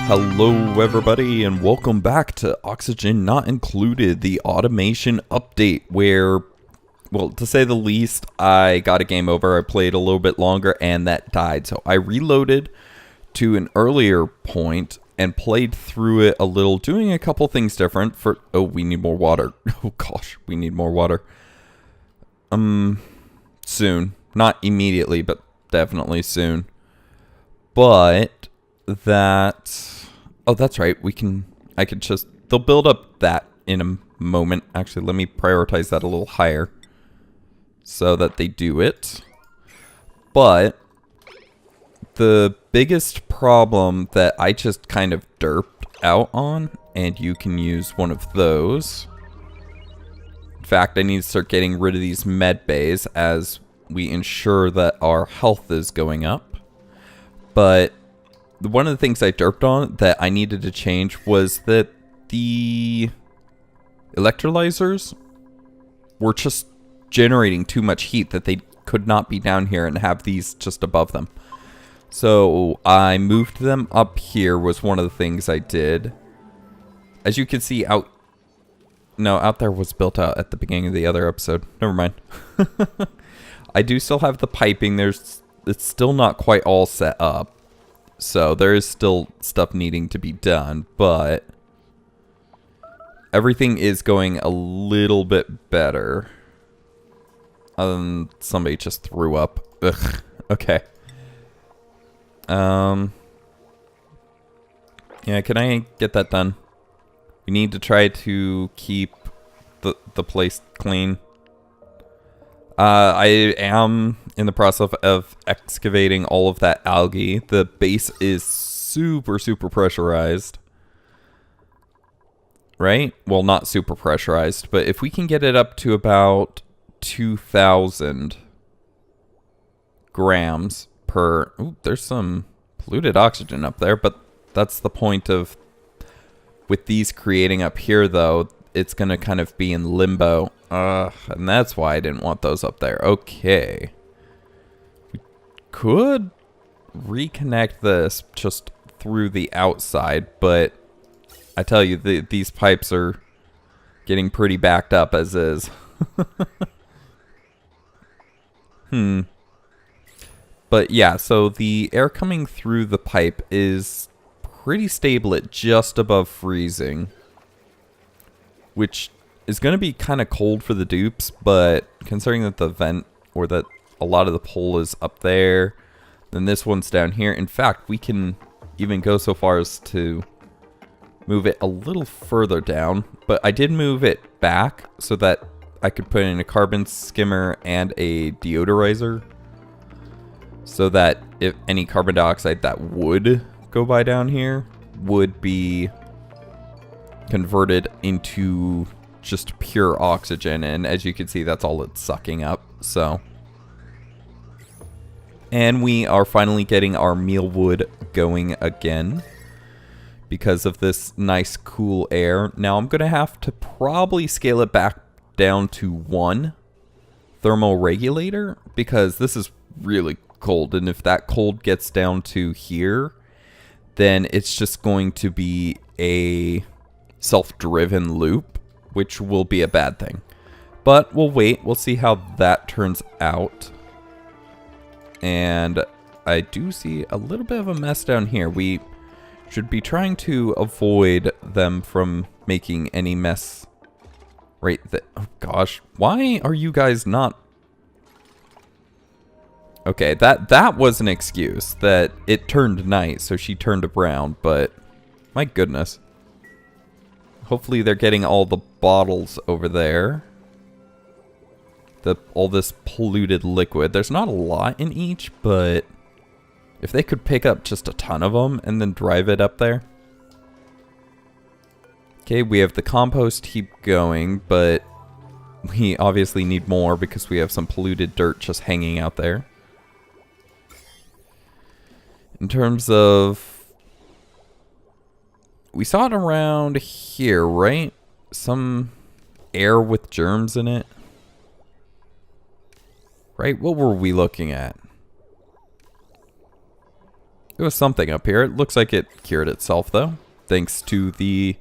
Hello everybody and welcome back to Oxygen Not Included, the automation update where, well, to say the least, I got a game over, I played a little bit longer and that died. So I reloaded to an earlier point and played through it a little, doing a couple things different for, oh, we need more water. Oh gosh, we need more water. Soon. Not immediately, but definitely soon. But that... Oh, that's right. I could just... They'll build up that in a moment. Actually, let me prioritize that a little higher so that they do it. But the biggest problem that I just kind of derped out on, and you can use one of those. In fact, I need to start getting rid of these med bays as we ensure that our health is going up. But one of the things I derped on that I needed to change was that the electrolyzers were just generating too much heat, that they could not be down here and have these just above them. So I moved them up here was one of the things I did. As you can see out there was built out at the beginning of the other episode. Never mind. I do still have the piping. It's still not quite all set up. So there is still stuff needing to be done, but everything is going a little bit better. Somebody just threw up. Ugh. Okay. Yeah, can I get that done? We need to try to keep the place clean. I am in the process of excavating all of that algae. The base is super pressurized. Right? Well, not super pressurized, but if we can get it up to about 2,000 grams per... Ooh, there's some polluted oxygen up there, but that's the point of... With these creating up here, though, it's going to kind of be in limbo. And that's why I didn't want those up there. Okay. We could reconnect this just through the outside, but I tell you, these pipes are getting pretty backed up as is. But yeah, so the air coming through the pipe is pretty stable at just above freezing, which is going to be kind of cold for the dupes, but considering that the vent, or that a lot of the pole is up there, then this one's down here. In fact, we can even go so far as to move it a little further down, but I did move it back so that I could put in a carbon skimmer and a deodorizer, so that if any carbon dioxide that would go by down here would be converted into just pure oxygen, and as you can see, that's all it's sucking up. So, and we are finally getting our mealwood going again because of this nice cool air. Now I'm gonna have to probably scale it back down to 1 thermal regulator because this is really cold, and if that cold gets down to here, then it's just going to be a self-driven loop, which will be a bad thing. But we'll wait. We'll see how that turns out. And I do see a little bit of a mess down here. We should be trying to avoid them from making any mess right there. Oh gosh, why are you guys not... Okay, that was an excuse that it turned night, so she turned around, but my goodness. Hopefully they're getting all the bottles over there. All this polluted liquid. There's not a lot in each, but if they could pick up just a ton of them and then drive it up there. Okay, we have the compost heap going, but we obviously need more because we have some polluted dirt just hanging out there. In terms of... We saw it around here, right? Some air with germs in it. Right? What were we looking at? It was something up here. It looks like it cured itself, though, thanks to the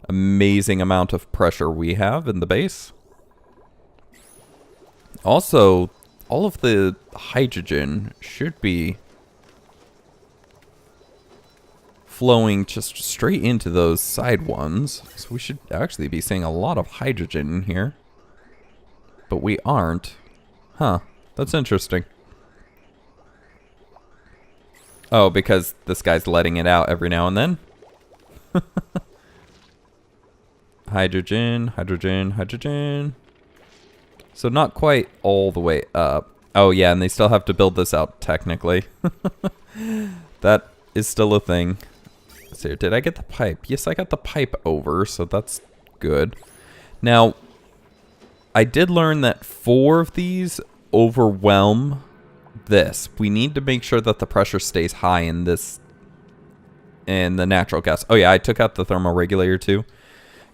amazing amount of pressure we have in the base. Also, all of the hydrogen should be flowing just straight into those side ones. So we should actually be seeing a lot of hydrogen in here. But we aren't. Huh. That's interesting. Oh, because this guy's letting it out every now and then? Hydrogen, hydrogen, hydrogen. So not quite all the way up. Oh yeah, and they still have to build this out technically. That is still a thing. Let's see, did I get the pipe? Yes, I got the pipe over, so that's good. Now, I did learn that 4 of these overwhelm this. We need to make sure that the pressure stays high in this, in the natural gas. Oh yeah, I took out the thermoregulator too,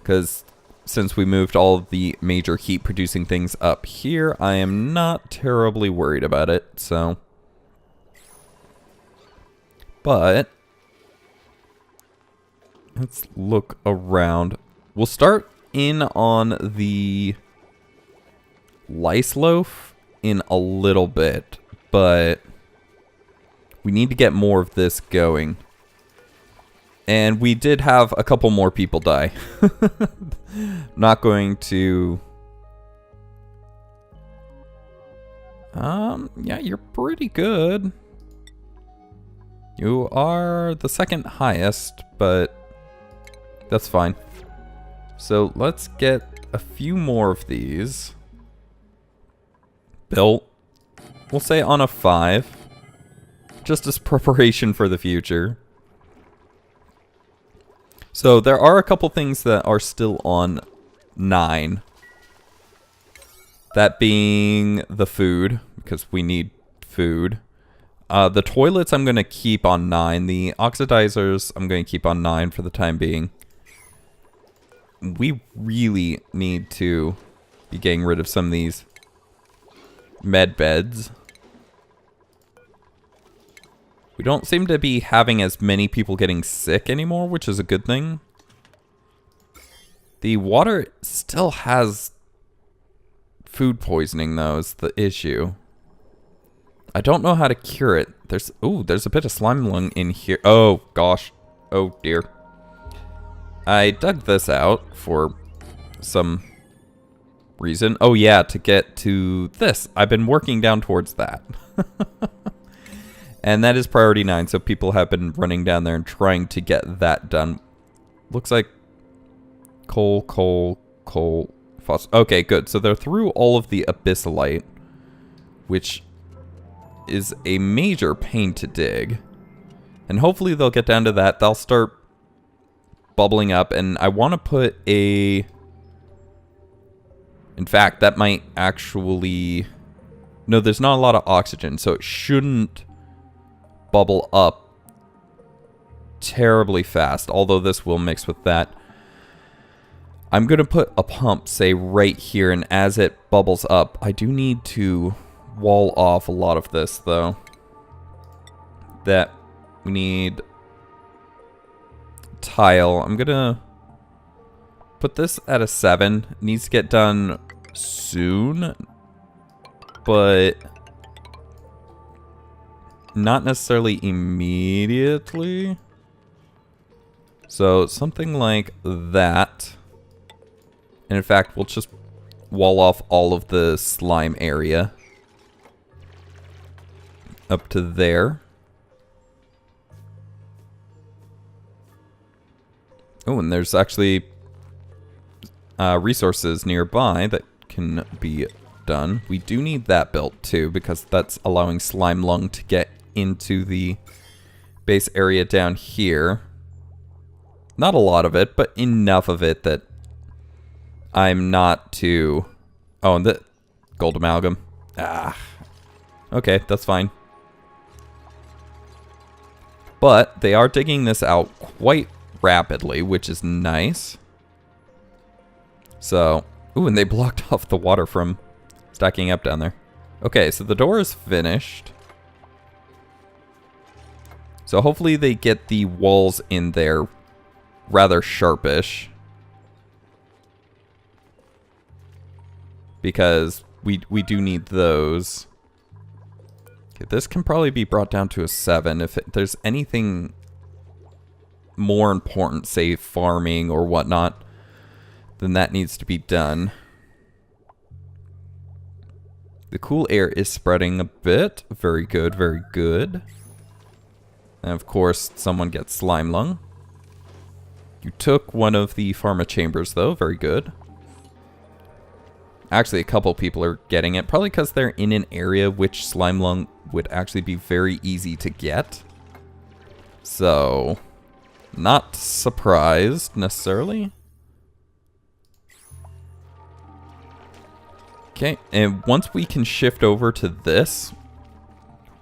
because since we moved all of the major heat producing things up here, I am not terribly worried about it, so. But let's look around. We'll start in on the lice loaf in a little bit, but we need to get more of this going. And we did have a couple more people die. Not going to... yeah, you're pretty good. You are the second highest, but that's fine. So let's get a few more of these built. We'll say on a 5, just as preparation for the future. So there are a couple things that are still on 9. That being the food, because we need food. The toilets I'm going to keep on 9. The oxidizers I'm going to keep on 9 for the time being. We really need to be getting rid of some of these med beds. We don't seem to be having as many people getting sick anymore, which is a good thing. The water still has food poisoning, though, is the issue. I don't know how to cure it. There's a bit of slime lung in here. Oh, gosh. Oh, dear. I dug this out for some reason. Oh, yeah, to get to this. I've been working down towards that. And that is priority 9, so people have been running down there and trying to get that done. Looks like coal, phosphorus. Okay, good. So they're through all of the abyssalite, which is a major pain to dig. And hopefully they'll get down to that. They'll start bubbling up, and I want to put a... In fact, that might actually... No, there's not a lot of oxygen, so it shouldn't bubble up terribly fast, although this will mix with that. I'm going to put a pump, say, right here, and as it bubbles up, I do need to wall off a lot of this, though. That we need tile. I'm going to put this at a 7. It needs to get done soon, but not necessarily immediately. So something like that. And in fact, we'll just wall off all of the slime area up to there. Oh, and there's actually resources nearby that can be done. We do need that built too, because that's allowing slime lung to get into the base area down here. Not a lot of it, but enough of it that I'm not too... Oh, and the gold amalgam. Ah. Okay, that's fine. But they are digging this out quite rapidly, which is nice. So... Ooh, and they blocked off the water from stacking up down there. Okay, so the door is finished. So hopefully they get the walls in there rather sharpish. Because we do need those. Okay, this can probably be brought down to a 7. If there's anything more important, say farming or whatnot, then that needs to be done. The cool air is spreading a bit. Very good, very good. And of course, someone gets slime lung. You took one of the pharma chambers though, very good. Actually, a couple people are getting it, probably because they're in an area which slime lung would actually be very easy to get. So, not surprised necessarily. Okay, and once we can shift over to this,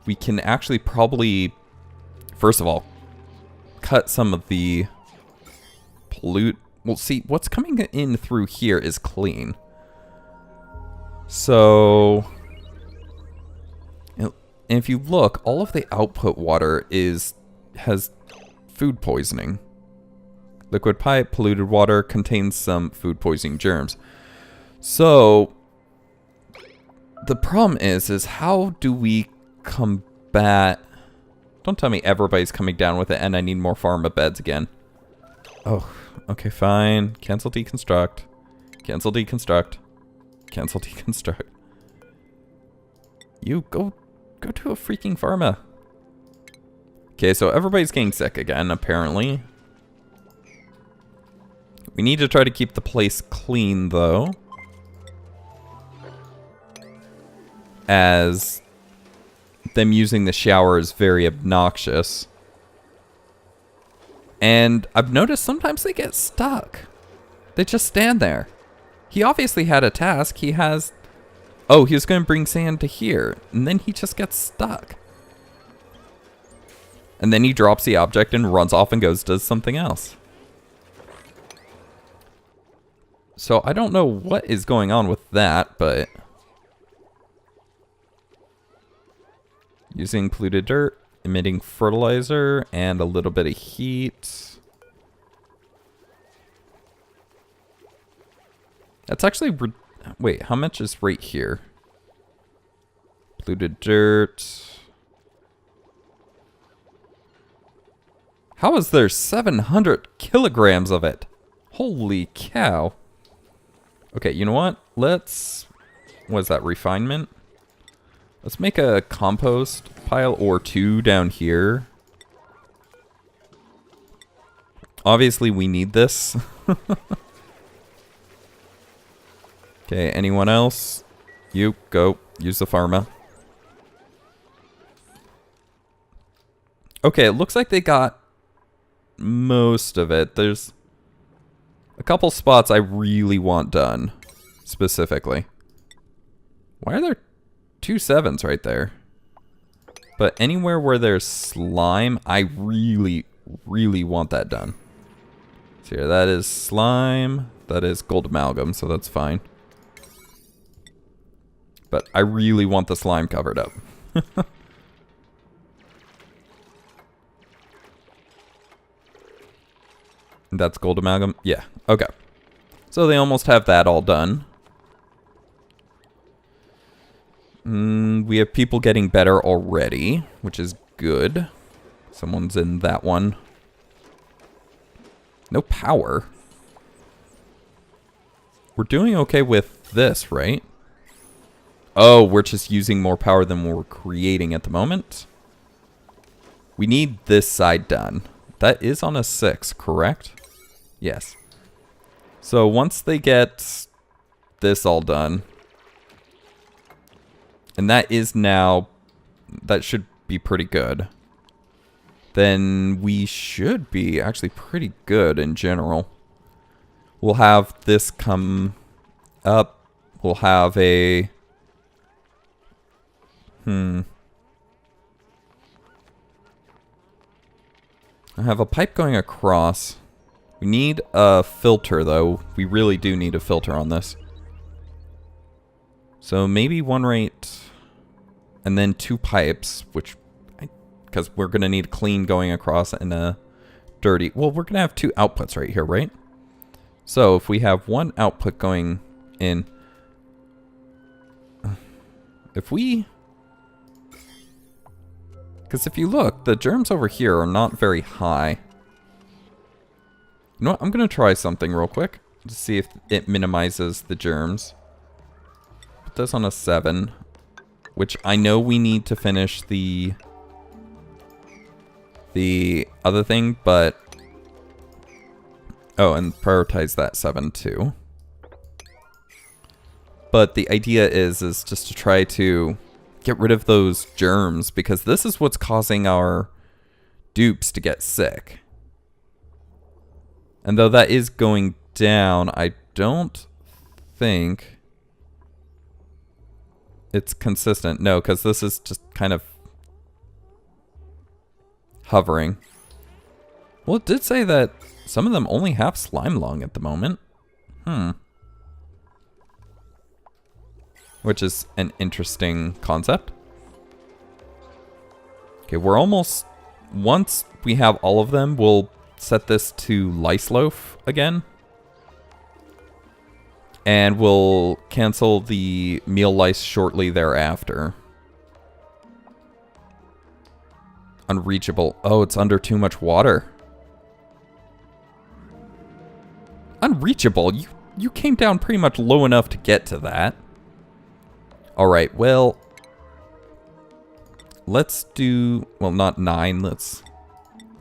we can actually probably, first of all, cut some of the pollute. Well, see, what's coming in through here is clean. So, and if you look, all of the output water has food poisoning. Liquid pipe, polluted water contains some food poisoning germs. So, the problem is how do we combat... Don't tell me everybody's coming down with it and I need more pharma beds again. Oh, okay, fine. Cancel deconstruct. Cancel deconstruct. Cancel deconstruct. You go to a freaking pharma. Okay, so everybody's getting sick again, apparently. We need to try to keep the place clean, though. As them using the shower is very obnoxious. And I've noticed sometimes they get stuck. They just stand there. He obviously had a task. He has... Oh, he was going to bring sand to here. And then he just gets stuck. And then he drops the object and runs off and does something else. So I don't know what is going on with that, but... Using polluted dirt, emitting fertilizer, and a little bit of heat. That's actually... Wait, how much is right here? Polluted dirt. How is there 700 kilograms of it? Holy cow. Okay, you know what? Let's... What is that, refinement? Let's make a compost pile or 2 down here. Obviously, we need this. Okay, anyone else? You, go. Use the pharma. Okay, it looks like they got most of it. There's a couple spots I really want done, specifically. Why are there 2 7s right there? But anywhere where there's slime, I really, really want that done. So here, that is slime. That is gold amalgam, so that's fine. But I really want the slime covered up. That's gold amalgam? Yeah, okay. So they almost have that all done. We have people getting better already, which is good. Someone's in that one. No power. We're doing okay with this, right? Oh, we're just using more power than we're creating at the moment. We need this side done. That is on a 6, correct? Yes. So once they get this all done, and that is now, that should be pretty good, then we should be actually pretty good in general. We'll have this come up. We'll have a... I have a pipe going across. We need a filter, though. We really do need a filter on this. So maybe one right, and then 2 pipes, which I because we're going to need clean going across and a dirty. Well, we're going to have 2 outputs right here, right? So if we have 1 output going in, if we, because if you look, the germs over here are not very high. You know what? I'm going to try something real quick to see if it minimizes the germs. Put this on a 7, which I know we need to finish the other thing, but oh, and prioritize that 7 too. But the idea is just to try to get rid of those germs, because this is what's causing our dupes to get sick. And though that is going down, I don't think it's consistent. No, because this is just kind of hovering. Well, it did say that some of them only have slime lung at the moment. Which is an interesting concept. Okay, we're almost... Once we have all of them, we'll set this to lice loaf again. And we'll cancel the meal lice shortly thereafter. Unreachable. Oh, it's under too much water. Unreachable? You came down pretty much low enough to get to that. Alright, well... Let's do... Well, not 9, let's...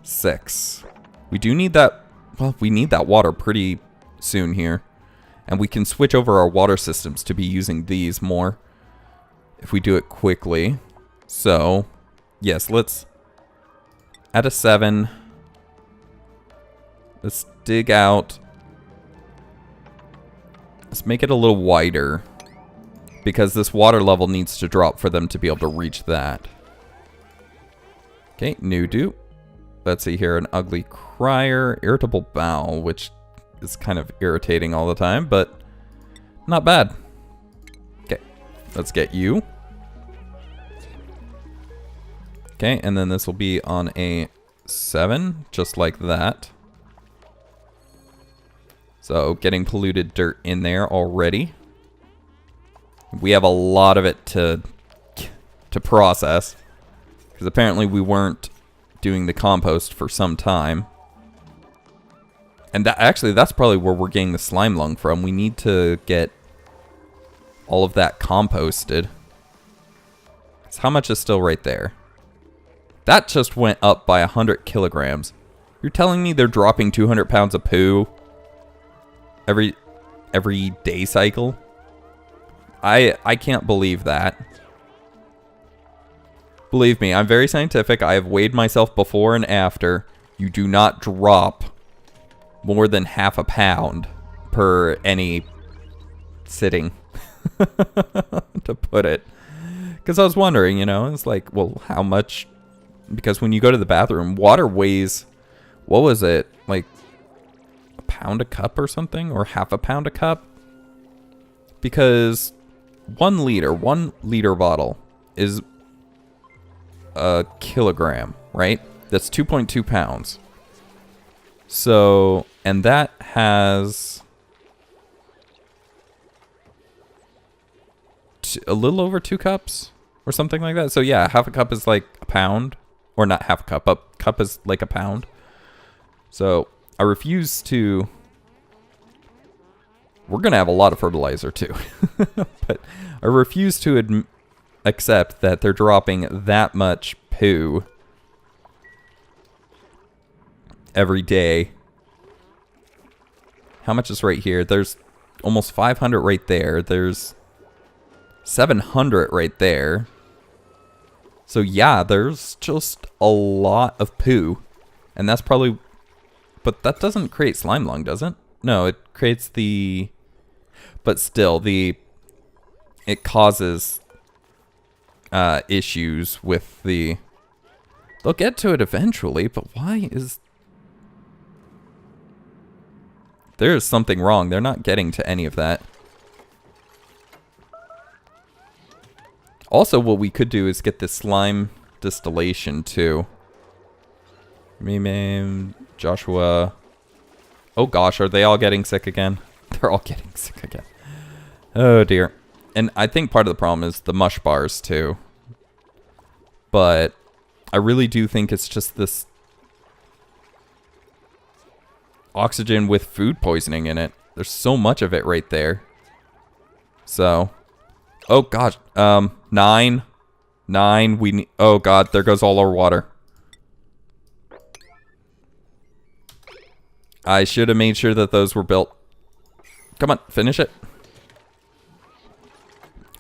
6. We do need that... Well, we need that water pretty soon here. And we can switch over our water systems to be using these more if we do it quickly. So, yes, let's add a 7. Let's dig out. Let's make it a little wider, because this water level needs to drop for them to be able to reach that. Okay, new dupe. Let's see here, an ugly crier, irritable bowel, which is kind of irritating all the time, but not bad. Okay, let's get you. Okay, and then this will be on a 7, just like that. So, getting polluted dirt in there already. We have a lot of it to process, because apparently we weren't doing the compost for some time. And that, actually, that's probably where we're getting the slime lung from. We need to get all of that composted. So how much is still right there? That just went up by 100 kilograms. You're telling me they're dropping 200 pounds of poo every day cycle? I can't believe that. Believe me, I'm very scientific. I have weighed myself before and after. You do not drop more than half a pound per any sitting, to put it. Because I was wondering, you know, it's like, well, how much? Because when you go to the bathroom, water weighs, what was it? Like a pound a cup or something? Or half a pound a cup? Because 1 liter bottle is a kilogram, right? That's 2.2 pounds. So, and that has a little over 2 cups or something like that. So yeah, half a cup is like a pound, or not half a cup, a cup is like a pound. So I refuse to, we're going to have a lot of fertilizer too, but I refuse to accept that they're dropping that much poo every day. How much is right here? There's almost 500 right there. There's 700 right there. So yeah, there's just a lot of poo. And that's probably... But that doesn't create slime lung, does it? No, it creates the... But still, it causes issues with the... They'll get to it eventually, but why is... There's something wrong. They're not getting to any of that. Also, what we could do is get this slime distillation too. Meme, Joshua. Oh gosh, are they all getting sick again? They're all getting sick again. Oh dear. And I think part of the problem is the mush bars too. But I really do think it's just this oxygen with food poisoning in it. There's so much of it right there. So, oh gosh, 9, we need, oh god, there goes all our water. I should have made sure that those were built. Come on, finish it.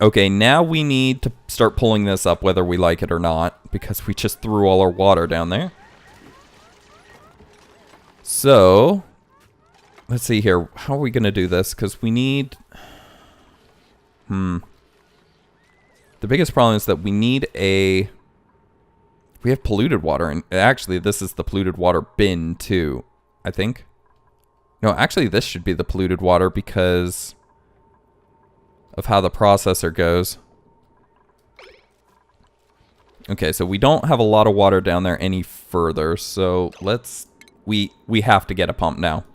Okay, now we need to start pulling this up whether we like it or not, because we just threw all our water down there. So, let's see here. How are we going to do this? Because we need... The biggest problem is that we need a... We have polluted water, and actually this is the polluted water bin too, I think. No, actually this should be the polluted water because of how the processor goes. Okay, so we don't have a lot of water down there any further, so let's... We have to get a pump now.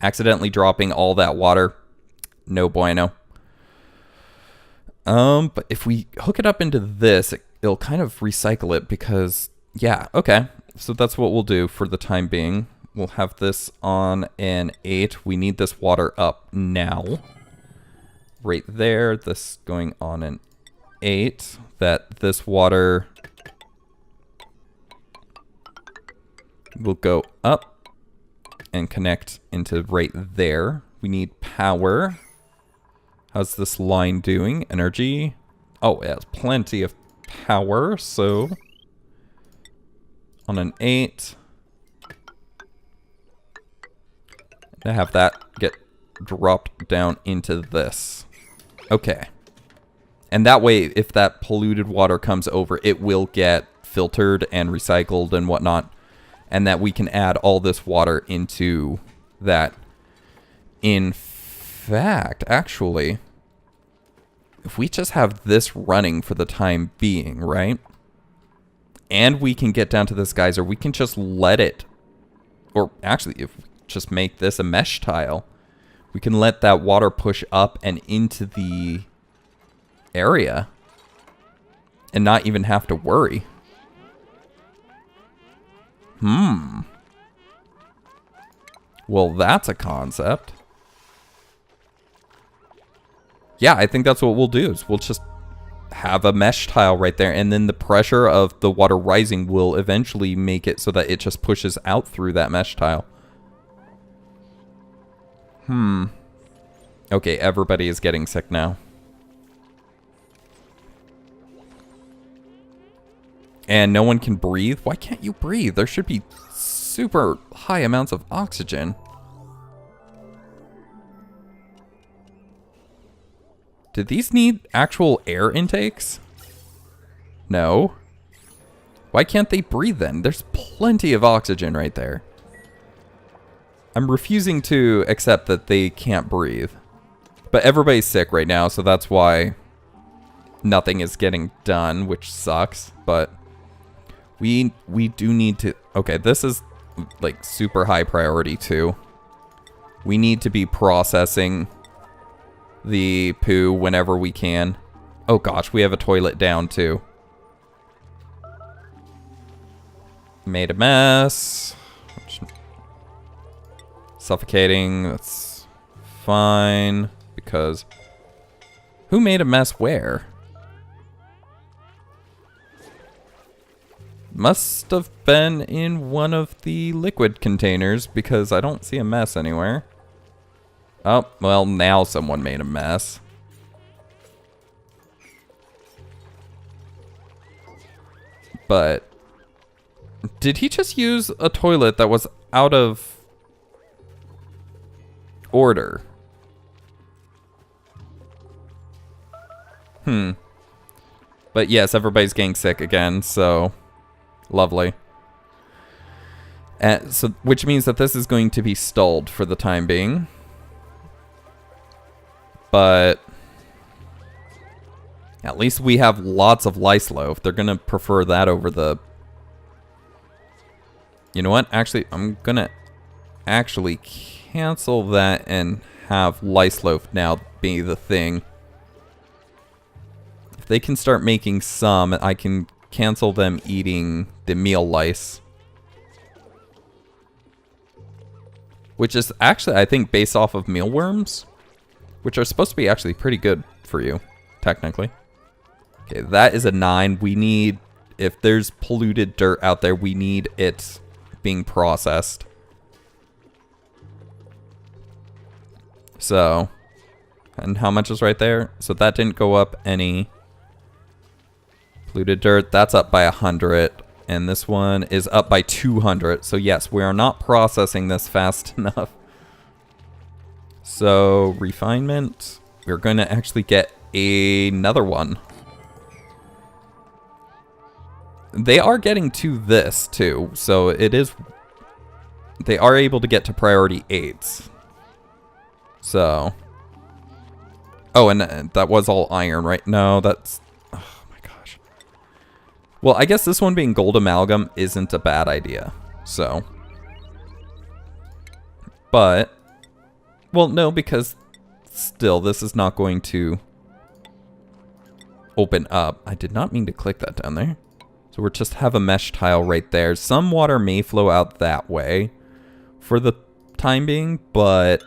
Accidentally dropping all that water, no bueno. But if we hook it up into this, it'll kind of recycle it because, yeah, okay. So that's what we'll do for the time being. We'll have this on an 8. We need this water up now. Right there, this going on an 8. That this water will go up and connect into right there. We need power. How's this line doing? Energy. Oh, it has plenty of power, so on an 8. I have that get dropped down into this. Okay. And that way, if that polluted water comes over, it will get filtered and recycled and whatnot. And that we can add all this water into that. In fact, actually, if we just have this running for the time being, right? And we can get down to this geyser, we can just let it. Or actually, if we just make this a mesh tile, we can let that water push up and into the area and not even have to worry. Well, that's a concept. Yeah, I think that's what we'll do, is we'll just have a mesh tile right there, and then the pressure of the water rising will eventually make it so that it just pushes out through that mesh tile. Okay, everybody is getting sick now. And no one can breathe? Why can't you breathe? There should be super high amounts of oxygen. Do these need actual air intakes? No. Why can't they breathe then? There's plenty of oxygen right there. I'm refusing to accept that they can't breathe. But everybody's sick right now, so that's why nothing is getting done, which sucks. But we do need to... Okay, this is like super high priority too. We need to be processing the poo whenever we can. Oh gosh, we have a toilet down too. Made a mess. Suffocating, that's fine. Because who made a mess where? Must have been in one of the liquid containers because I don't see a mess anywhere. Oh, well, now someone made a mess. But did he just use a toilet that was out of order? But yes, everybody's getting sick again, so lovely. So, which means that this is going to be stalled for the time being. But At least we have lots of lice loaf. They're going to prefer that over the... You know what? Actually, I'm going to actually cancel that and have lice loaf now be the thing. If they can start making some, I can cancel them eating the meal lice. Which is actually, I think, based off of mealworms, which are supposed to be actually pretty good for you, technically. Okay, that is a 9. We need, if there's polluted dirt out there, we need it being processed. So, and how much is right there? So that didn't go up any. Polluted dirt, that's up by 100. And this one is up by 200. So yes, we are not processing this fast enough. So, refinement. We're going to actually get another one. They are getting to this, too. So, it is... They are able to get to priority 8s. So... Oh, and that was all iron, right? No, that's... Oh, my gosh. Well, I guess this one being gold amalgam isn't a bad idea. So... But... Well, no, because still, this is not going to open up. I did not mean to click that down there. So we'll just have a mesh tile right there. Some water may flow out that way for the time being, but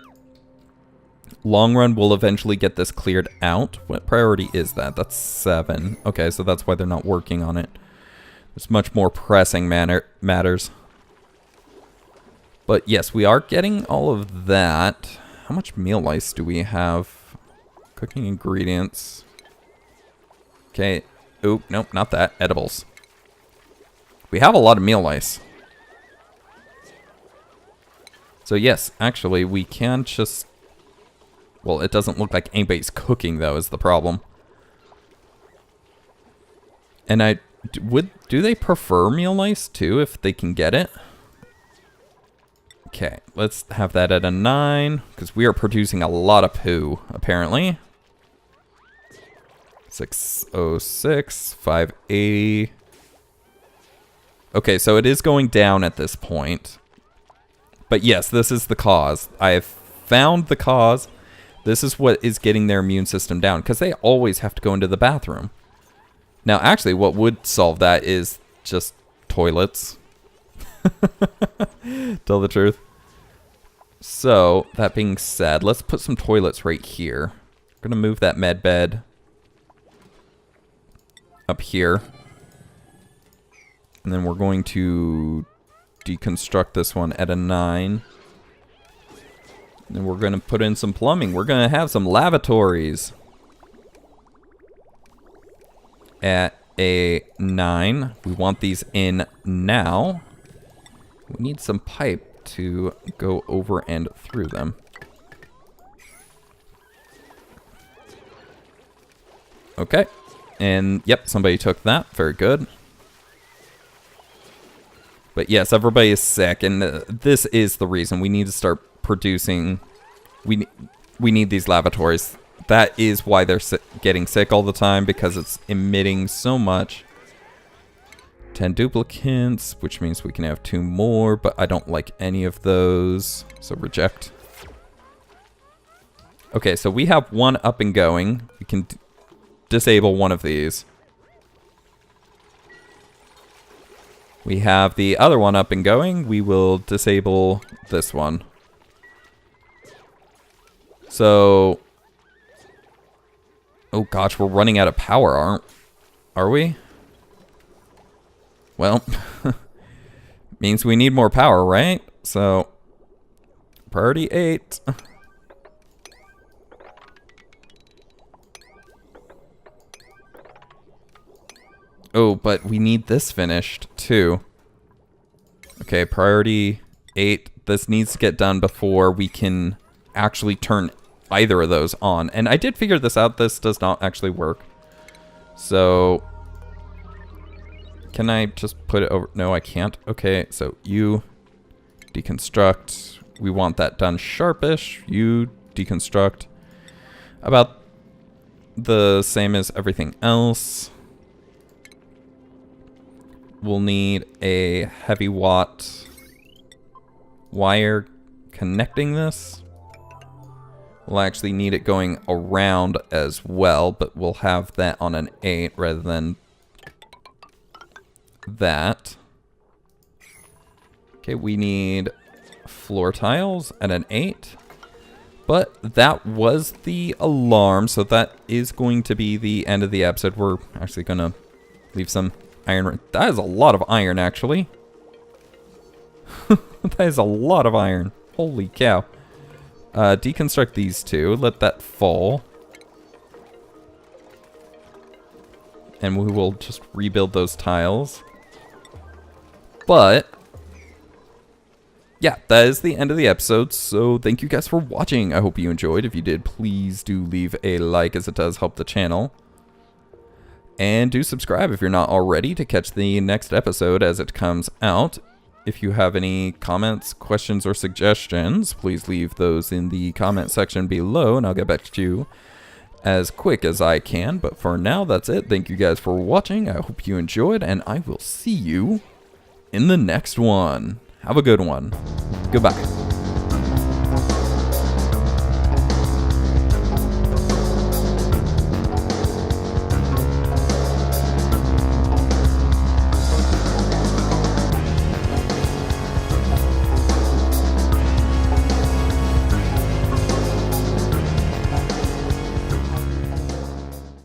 long run we'll eventually get this cleared out. What priority is that? That's 7. Okay, so that's why they're not working on it. There's much more pressing matters. But yes, we are getting all of that. How much meal lice do we have? Cooking ingredients. Okay. Oh, nope, not that. Edibles. We have a lot of meal lice. So yes, actually, we can just... Well, it doesn't look like anybody's cooking, though, is the problem. And do they prefer meal lice, too, if they can get it? Okay, let's have that at a 9, because we are producing a lot of poo, apparently. 606, 580. Okay, so it is going down at this point. But yes, this is the cause. I have found the cause. This is what is getting their immune system down, because they always have to go into the bathroom. Now, actually, what would solve that is just toilets. Tell the truth. So, that being said, let's put some toilets right here. I'm going to move that med bed up here. And then we're going to deconstruct this one at a 9. And then we're going to put in some plumbing. We're going to have some lavatories at a 9. We want these in now. We need some pipe to go over and through them. Okay. And, yep, somebody took that. Very good. But yes, everybody is sick, and this is the reason we need to start producing. We need these lavatories. That is why they're getting sick all the time, because it's emitting so much. 10 duplicants, which means we can have 2 more, but I don't like any of those, so reject. Okay, so we have one up and going. We can disable one of these. We have the other one up and going. We will disable this one. So... Oh gosh, we're running out of power, are we? Well, means we need more power, right? So, priority 8. Oh, but we need this finished, too. Okay, priority 8. This needs to get done before we can actually turn either of those on. And I did figure this out. This does not actually work. So... Can I just put it over? No, I can't. Okay, so you deconstruct. We want that done sharpish. You deconstruct. About the same as everything else. We'll need a heavy watt wire connecting this. We'll actually need it going around as well, but we'll have that on an 8 rather than that. Okay, we need floor tiles at an 8. But that was the alarm, so that is going to be the end of the episode. We're actually going to leave some iron. That is a lot of iron, actually. That is a lot of iron. Holy cow. Deconstruct these two. Let that fall. And we will just rebuild those tiles. But yeah, that is the end of the episode, so thank you guys for watching. I hope you enjoyed. If you did, please do leave a like, as it does help the channel. And do subscribe if you're not already to catch the next episode as it comes out. If you have any comments, questions, or suggestions, please leave those in the comment section below, and I'll get back to you as quick as I can. But for now, that's it. Thank you guys for watching. I hope you enjoyed, and I will see you in the next one. Have a good one. Goodbye.